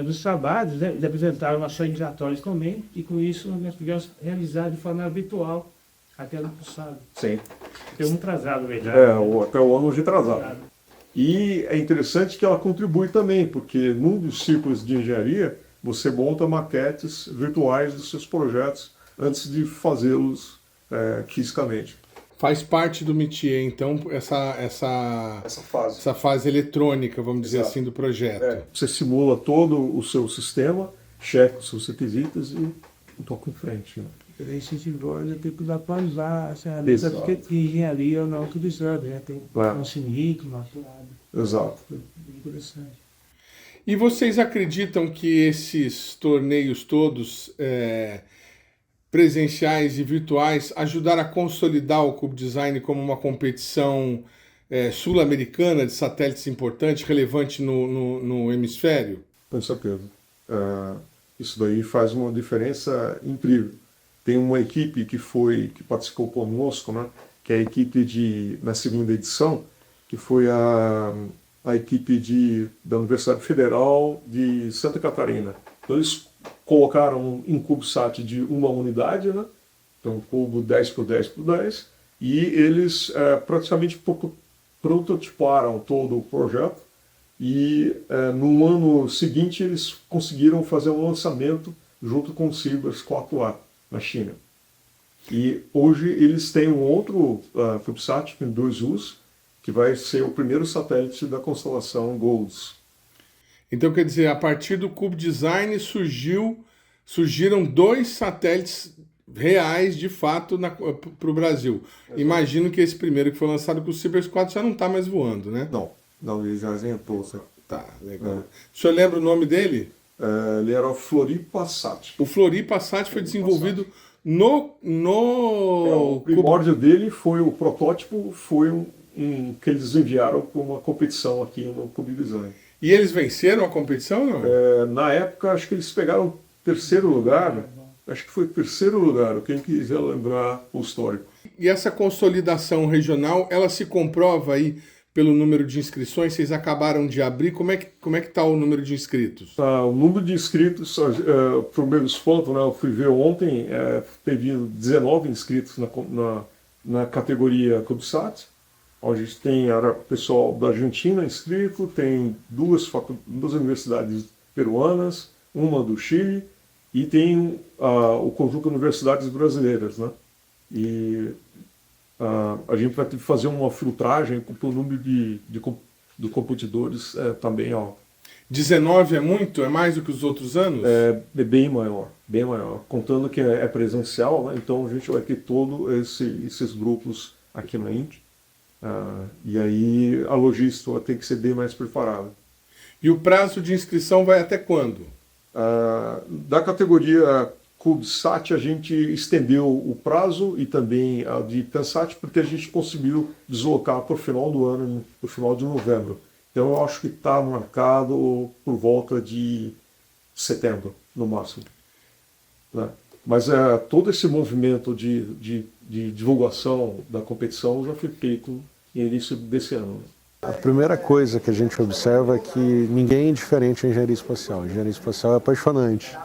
dos trabalhos, né, eles apresentaram uma série de relatórios também, e com isso nós pudemos realizar de forma virtual até ano passado. Sim. Tem um atrasado, verdade. Até o ano retrasado. E é interessante que ela contribui também, porque num dos ciclos de engenharia, você monta maquetes virtuais dos seus projetos antes de fazê-los fisicamente. Faz parte do métier, então, essa fase eletrônica, vamos dizer assim, do projeto. Você simula todo o seu sistema, checa os seus requisitos e toca em frente, né? Esse eu tenho que atualizar essa lista de engenharia ou não utilizando, né? Tem um Simulink, Machirado. Exato. Bem interessante. E vocês acreditam que esses torneios todos presenciais e virtuais ajudaram a consolidar o CubeDesign como uma competição sul-americana de satélites importante, relevante no hemisfério? Com certeza. Isso daí faz uma diferença incrível. Tem uma equipe que participou conosco, né, que é a equipe na segunda edição, que foi a equipe da Universidade Federal de Santa Catarina. Então eles colocaram um CubeSat de uma unidade, né, então cubo 10 por 10 por 10, e eles praticamente prototiparam todo o projeto, e no ano seguinte eles conseguiram fazer um lançamento junto com o Sirius 4A. Na China. E hoje eles têm um outro CubeSat com 2 U's, que vai ser o primeiro satélite da constelação Goals. Então, quer dizer, a partir do CubeDesign surgiram 2 satélites reais, de fato, para o Brasil. Exato. Imagino que esse primeiro que foi lançado com o Sirius 4 já não está mais voando, né? Não, ele já entrou. Tá, legal. O senhor lembra o nome dele? Ele era o FloripaSat. O FloripaSat foi desenvolvido o primórdio dele foi o protótipo, foi que eles enviaram para uma competição aqui no CubeDesign. E eles venceram a competição, não? Na época, acho que eles pegaram 3º lugar, né? Acho que foi 3º lugar, quem quiser lembrar o histórico. E essa consolidação regional, ela se comprova aí pelo número de inscrições? Vocês acabaram de abrir, como é que está o número de inscritos? O número de inscritos, por meio dos pontos, né, eu fui ver ontem, teve 19 inscritos na categoria CubeSat, onde a gente tem pessoal da Argentina inscrito, tem duas universidades peruanas, uma do Chile, e tem o conjunto de universidades brasileiras, né? E a gente vai ter que fazer uma filtragem com o número de competidores também alto. 19 é muito? É mais do que os outros anos? É bem maior, bem maior. Contando que é presencial, né? Então a gente vai ter todos esses grupos aqui na Indy. E aí a logística vai ter que ser bem mais preparada. E o prazo de inscrição vai até quando? Da categoria CubeSat a gente estendeu o prazo e também a de Pensat porque a gente conseguiu deslocar para o final do ano, para o final de novembro. Então eu acho que está marcado por volta de setembro, no máximo. Né? Mas todo esse movimento de divulgação da competição já foi feito no início desse ano. A primeira coisa que a gente observa é que ninguém é diferente em engenharia espacial. A engenharia espacial é apaixonante.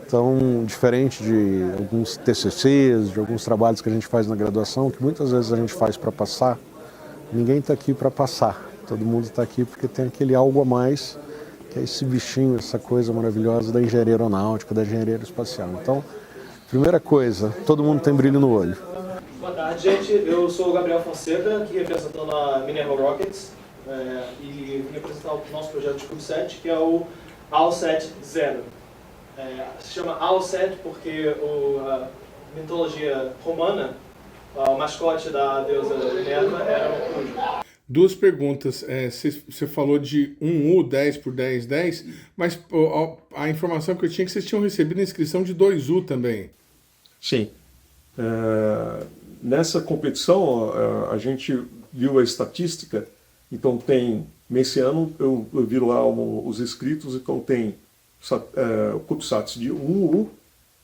Então, diferente de alguns TCCs, de alguns trabalhos que a gente faz na graduação, que muitas vezes a gente faz para passar, ninguém está aqui para passar. Todo mundo está aqui porque tem aquele algo a mais, que é esse bichinho, essa coisa maravilhosa da engenharia aeronáutica, da engenharia espacial. Então, primeira coisa, todo mundo tem brilho no olho. Boa tarde, gente. Eu sou o Gabriel Fonseca, aqui representando a Minerva Rockets, e vim apresentar o nosso projeto de CubeSat, que é o ALSat Zero. Se chama ALSat porque a mitologia romana, o mascote da deusa Minerva era um coruja. Duas perguntas. Você falou de 1U, 10 por 10, 10, mas a informação que eu tinha é que vocês tinham recebido a inscrição de 2U também. Sim. Nessa competição, a gente viu a estatística, então nesse ano eu vi lá os inscritos, então tem CubeSats de 1U,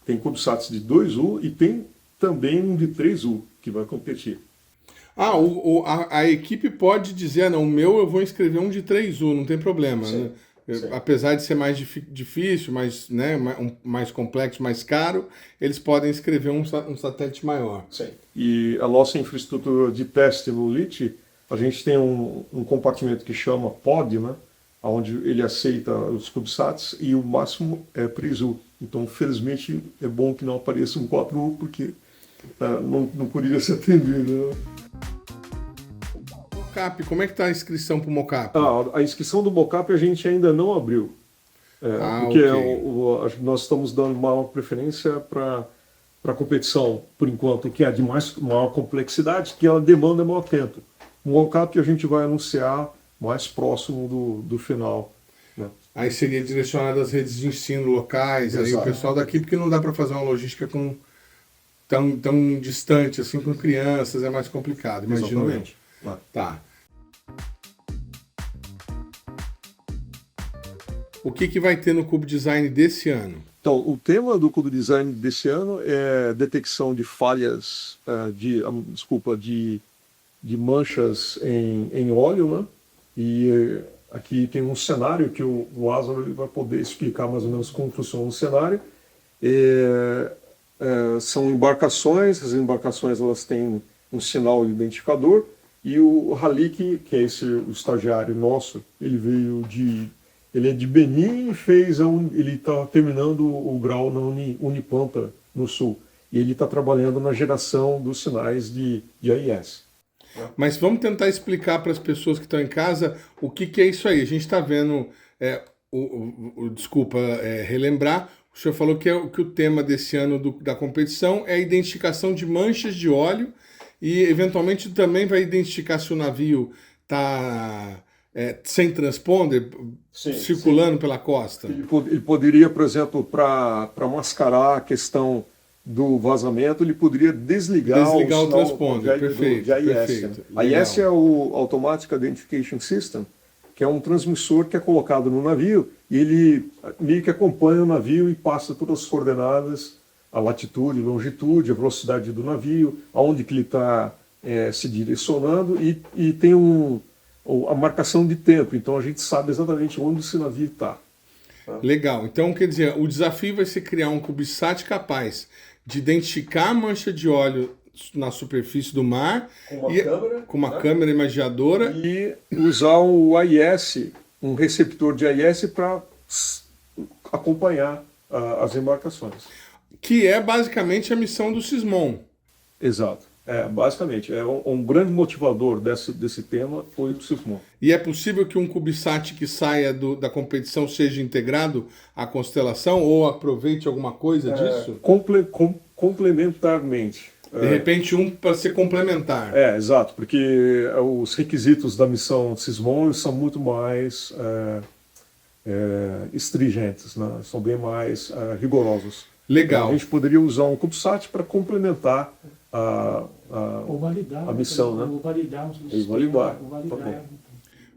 tem CubeSats de 2U e tem também um de 3U que vai competir. A equipe pode dizer, não, o meu eu vou inscrever um de 3U, não tem problema, Sim. né? Sim. Apesar de ser mais difícil, mais complexo, mais caro, eles podem escrever um satélite maior. Sim. E a nossa infraestrutura de teste no LIT, a gente tem um compartimento que chama POD, né? Onde ele aceita os CubeSats e o máximo é 3U. Então, felizmente, é bom que não apareça um 4U, porque não poderia ser atendido. Né? Mocap, como é que está a inscrição para o Mocap? A inscrição do Mocap a gente ainda não abriu. Porque okay. Nós estamos dando maior preferência para a competição, por enquanto, que é de maior complexidade, que ela demanda maior tempo. O Mocap a gente vai anunciar mais próximo do final. Né? Aí seria direcionado às redes de ensino locais, aí o pessoal daqui, porque não dá para fazer uma logística tão distante assim com crianças, é mais complicado, imagino eu. Tá. O que vai ter no Cube Design desse ano? Então, o tema do Cube Design desse ano é detecção de falhas, de manchas em óleo, né? E aqui tem um cenário que o Lázaro vai poder explicar mais ou menos como funciona o cenário. São embarcações, as embarcações elas têm um sinal identificador, e o Halik, que é o estagiário nosso, ele é de Benin e ele está terminando o grau na Unipampa, no Sul. E ele está trabalhando na geração dos sinais de AIS. Mas vamos tentar explicar para as pessoas que estão em casa o que é isso aí. A gente está vendo, relembrar, o senhor falou que o tema desse ano da competição é a identificação de manchas de óleo e, eventualmente, também vai identificar se o navio está sem transponder, circulando pela costa. Ele poderia, por exemplo, para mascarar a questão do vazamento, ele poderia desligar o transponder, perfeito. De AIS. Perfeito, AIS é o Automatic Identification System, que é um transmissor que é colocado no navio e ele meio que acompanha o navio e passa todas as coordenadas, a latitude, longitude, a velocidade do navio, aonde que ele está se direcionando e tem a marcação de tempo. Então a gente sabe exatamente onde esse navio está. Legal. Então, quer dizer, o desafio vai ser criar um CubeSat capaz de identificar a mancha de óleo na superfície do mar com uma né? câmera imagiadora E usar o AIS, um receptor de AIS para acompanhar as embarcações. que é basicamente a missão do Sismon. Exato. Basicamente, um grande motivador desse tema foi o Sismon. E é possível que um CubeSat que saia da competição seja integrado à constelação ou aproveite alguma coisa disso? Complementarmente. De repente um para ser complementar. Exato, porque os requisitos da missão Sismon são muito mais estringentes, né? São bem mais rigorosos. Legal. Então, a gente poderia usar um CubeSat para complementar Ou validar, a missão, né? Ou validar. E validar. Validar. Tá bom.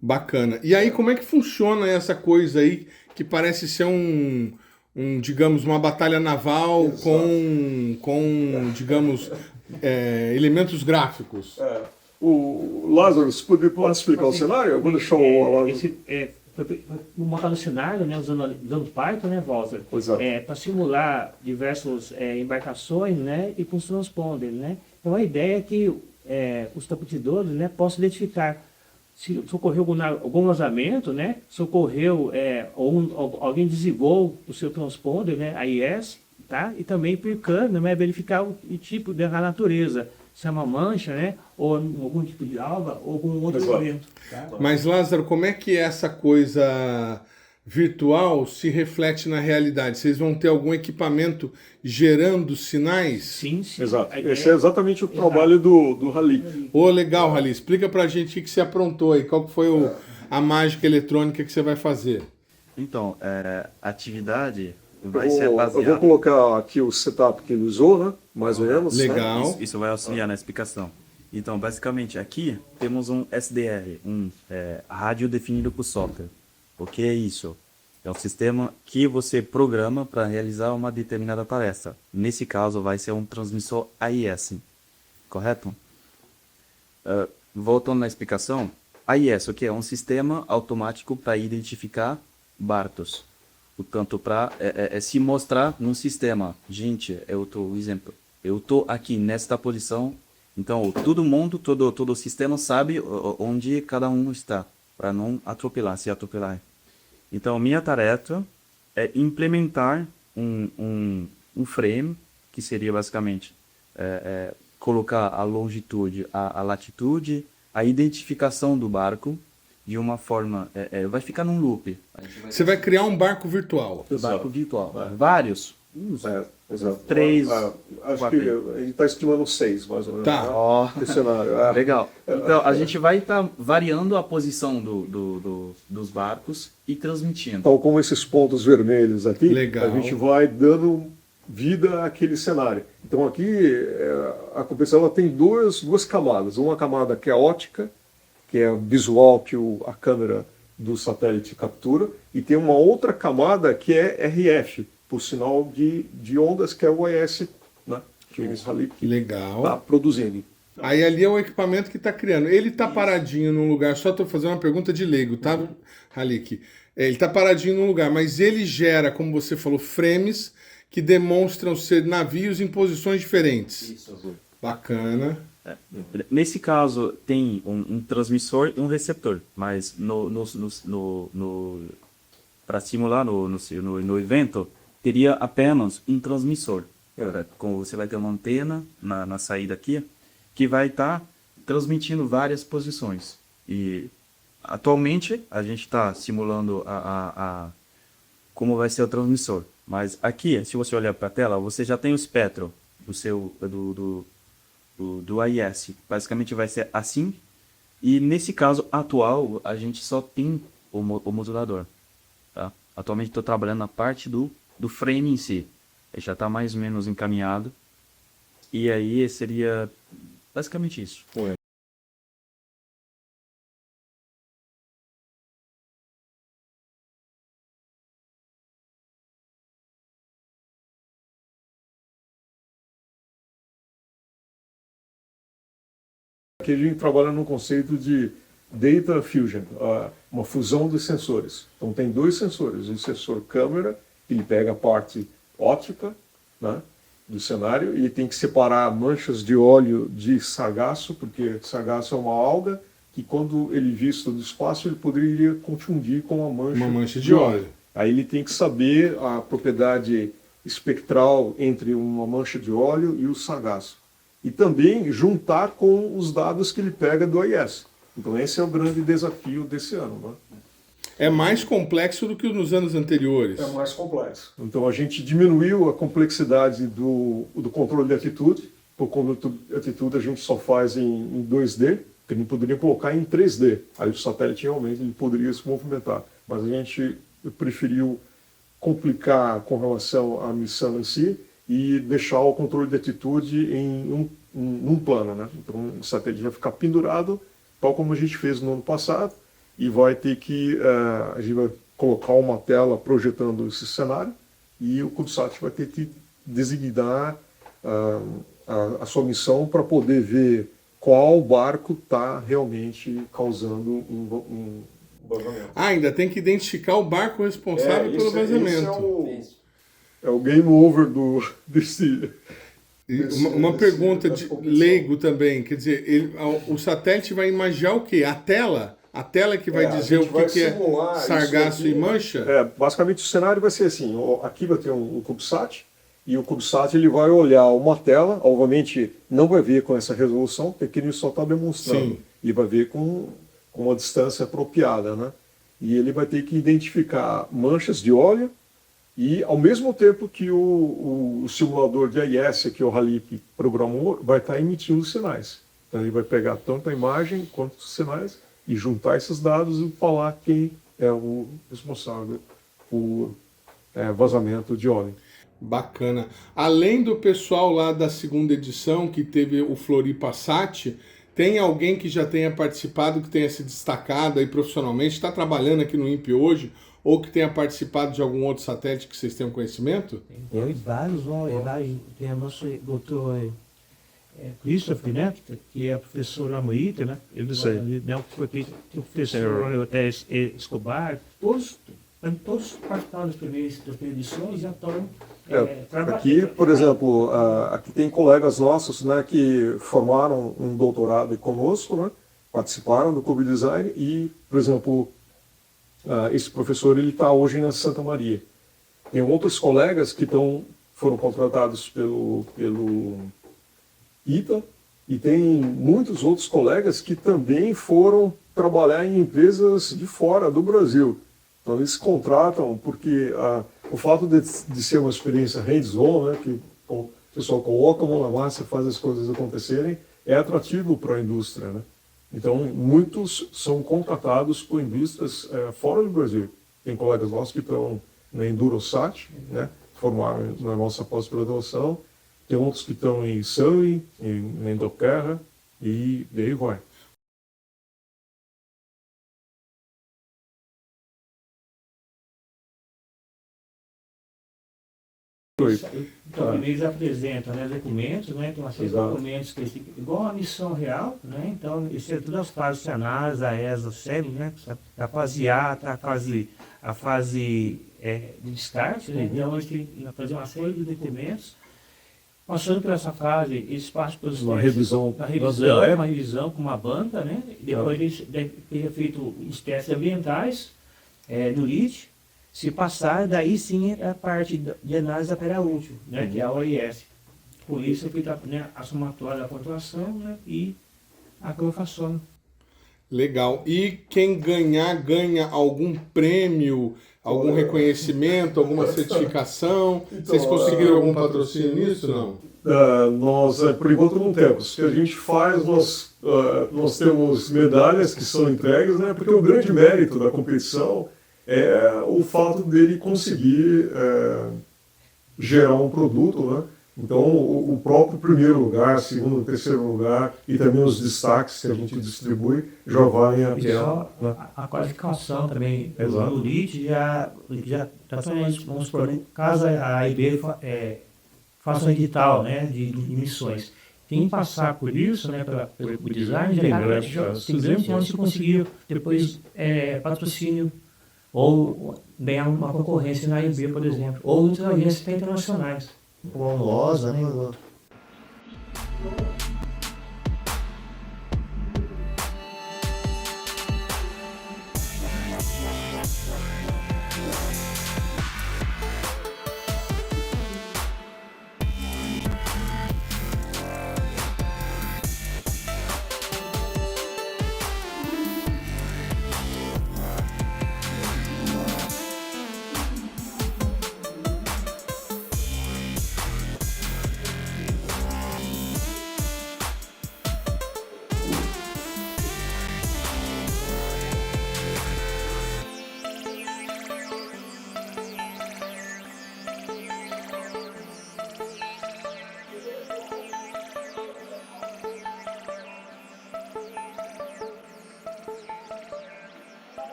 Bacana. E aí, como é que funciona essa coisa aí que parece ser digamos, uma batalha naval com digamos, elementos gráficos? O Lázaro, você poderia explicar o cenário? Eu vou deixar o Lázaro. Foi montado o cenário, né, usando Python, né, Walter? Para simular diversas embarcações, né, e com os transponders, né? Então a ideia é que os competidores, né, possam identificar se ocorreu algum vazamento, né, se ocorreu alguém desligou o seu transponder, né, AIS, tá? E também por câmera, né, verificar o tipo da natureza, se é uma mancha, né, ou algum tipo de alga, ou algum outro elemento. Tá? Mas, Lázaro, como é que essa coisa virtual se reflete na realidade? Vocês vão ter algum equipamento gerando sinais? Sim. Exato. Esse é exatamente o trabalho do Halik. Legal, Halik. Explica pra gente o que você aprontou aí. Qual que foi a mágica eletrônica que você vai fazer? Então, a atividade vai ser baseada... Eu vou colocar aqui o setup que ele usou, né? Mais ou menos. Legal. Né? Isso vai auxiliar na explicação. Então, basicamente, aqui temos um SDR, rádio definido por software. O que é isso? É um sistema que você programa para realizar uma determinada tarefa. Nesse caso, vai ser um transmissor AIS, correto? Voltando na explicação, AIS, o que é? Um sistema automático para identificar barcos. Portanto, para se mostrar num sistema. Gente, exemplo, eu estou aqui nesta posição, então todo mundo, todo o sistema sabe onde cada um está, para não se atropelar. Então, minha tarefa é implementar um frame, que seria basicamente colocar a longitude, a latitude, a identificação do barco, de uma forma... vai ficar num loop. Você vai criar um barco virtual. Barco virtual. Vários. Exato. 3. Acho que a gente está estimando 6, mais ou menos. Tá. Esse cenário. Legal. Então, a gente vai estar variando a posição dos barcos e transmitindo. Então, como esses pontos vermelhos aqui, Legal. a gente vai dando vida àquele cenário. Então, aqui, a competição ela tem duas camadas. Uma camada que é ótica, que é visual que a câmera do satélite captura, e tem uma outra camada que é RF, por sinal de ondas, que é o AIS, né? Que o Halik está produzindo. Aí ali é o equipamento que está criando. Ele está paradinho num lugar, só estou fazendo uma pergunta de leigo, tá, Halik? Ele está paradinho num lugar, mas ele gera, como você falou, frames que demonstram ser navios em posições diferentes. Isso. Bacana. Nesse caso, tem um transmissor e um receptor, mas para simular no evento, teria apenas um transmissor. Como você vai ter uma antena na saída aqui, que vai estar transmitindo várias posições. E atualmente a gente está simulando como vai ser o transmissor. Mas aqui, se você olhar para a tela, você já tem o espectro do AIS. Basicamente vai ser assim. E nesse caso atual, a gente só tem o modulador. Tá? Atualmente estou trabalhando na parte do frame em si. Ele já está mais ou menos encaminhado. E aí seria basicamente isso. Aqui a gente trabalha no conceito de Data Fusion, uma fusão de sensores. Então tem dois sensores, um sensor câmera, que ele pega a parte óptica, né? do cenário, ele tem que separar manchas de óleo de sargaço, porque sargaço é uma alga que quando ele visto do espaço ele poderia confundir com uma mancha de óleo. Aí ele tem que saber a propriedade espectral entre uma mancha de óleo e o sargaço. E também juntar com os dados que ele pega do AIS. Então esse é o grande desafio desse ano, né? É mais complexo do que nos anos anteriores. É mais complexo. Então a gente diminuiu a complexidade do controle de altitude. Por controle de altitude a gente só faz em 2D, que não poderia colocar em 3D. Aí o satélite realmente ele poderia se movimentar. Mas a gente preferiu complicar com relação à missão em si e deixar o controle de altitude em um plano, né? Então o satélite vai ficar pendurado, tal como a gente fez no ano passado, e vai ter que a gente vai colocar uma tela projetando esse cenário e o CubeSat vai ter que designar a sua missão para poder ver qual barco está realmente causando um vazamento. Ainda tem que identificar o barco responsável pelo vazamento. É o game over desse uma pergunta de leigo também, quer dizer, o satélite vai imaginar o quê? A tela? A tela que vai dizer o que é sargaço e mancha? Basicamente o cenário vai ser assim, aqui vai ter um CubeSat, e o CubeSat ele vai olhar uma tela, obviamente não vai ver com essa resolução, porque ele só está demonstrando. Sim. Ele vai ver com uma distância apropriada, né? E ele vai ter que identificar manchas de óleo e, ao mesmo tempo que o simulador de AIS, que o Halip programou, vai estar emitindo sinais. Então ele vai pegar tanto a imagem quanto os sinais e juntar esses dados e falar quem é o responsável por vazamento de óleo. Bacana. Além do pessoal lá da segunda edição, que teve o Floripasat, tem alguém que já tenha participado, que tenha se destacado aí profissionalmente, está trabalhando aqui no INPE hoje, ou que tenha participado de algum outro satélite que vocês tenham conhecimento? Tem vários, tem o nosso doutor Christopher, né, que é professor lá no ITA, né? Ele foi professor Escobar, todos participaram das primeiras edições e já estão aqui, por exemplo, aqui tem colegas nossos, né, que formaram um doutorado conosco, né, participaram do Cube Design e, por exemplo, esse professor ele está hoje na Santa Maria. Tem outros colegas que foram contratados pelo ITA e tem muitos outros colegas que também foram trabalhar em empresas de fora do Brasil. Então eles contratam porque o fato de ser uma experiência hands-on, né, que o pessoal coloca a mão na massa e faz as coisas acontecerem, é atrativo para a indústria, né? Então muitos são contratados por indústrias fora do Brasil. Tem colegas nossos que estão na Endurosat, né, formaram na nossa pós-graduação, tem outros que estão em Surrey, em Inglaterra, e daí vai. Então, eles apresentam, né, documentos, né, tem uma série de documentos específicos, igual a missão real, né, então isso é todas as fases de análise, a ESA, o CEL, né, a fase A, a fase de start, né, então eles têm que fazer uma série de documentos. Passando por essa fase, eles passam por uma revisão com uma banca, né, depois eles teriam feito os testes ambientais no LIT. Se passar, daí sim é a parte de análise da pedra útil, né, que é a OIS. Por isso é feita, né, a somatória da pontuação, né, e a colocação. Legal. E quem ganha algum prêmio, algum reconhecimento, alguma certificação? Então, vocês conseguiram algum patrocínio nisso, não? Nós, por enquanto, não temos. O que a gente faz, nós temos medalhas que são entregues, né, porque o grande mérito da competição é o fato dele conseguir gerar um produto, né? Então, o próprio primeiro lugar, segundo, terceiro lugar e também os destaques que a gente distribui já valem a pena. A qualificação também do LIT já vamos supor, caso a AIB faça um edital, né, de missões. Quem passar por isso, né, pelo design, tem grande chance de conseguir depois patrocínio ou ganhar uma concorrência na AIB, por exemplo, ou outras agências internacionais. Ou a Luosa, nem o outro.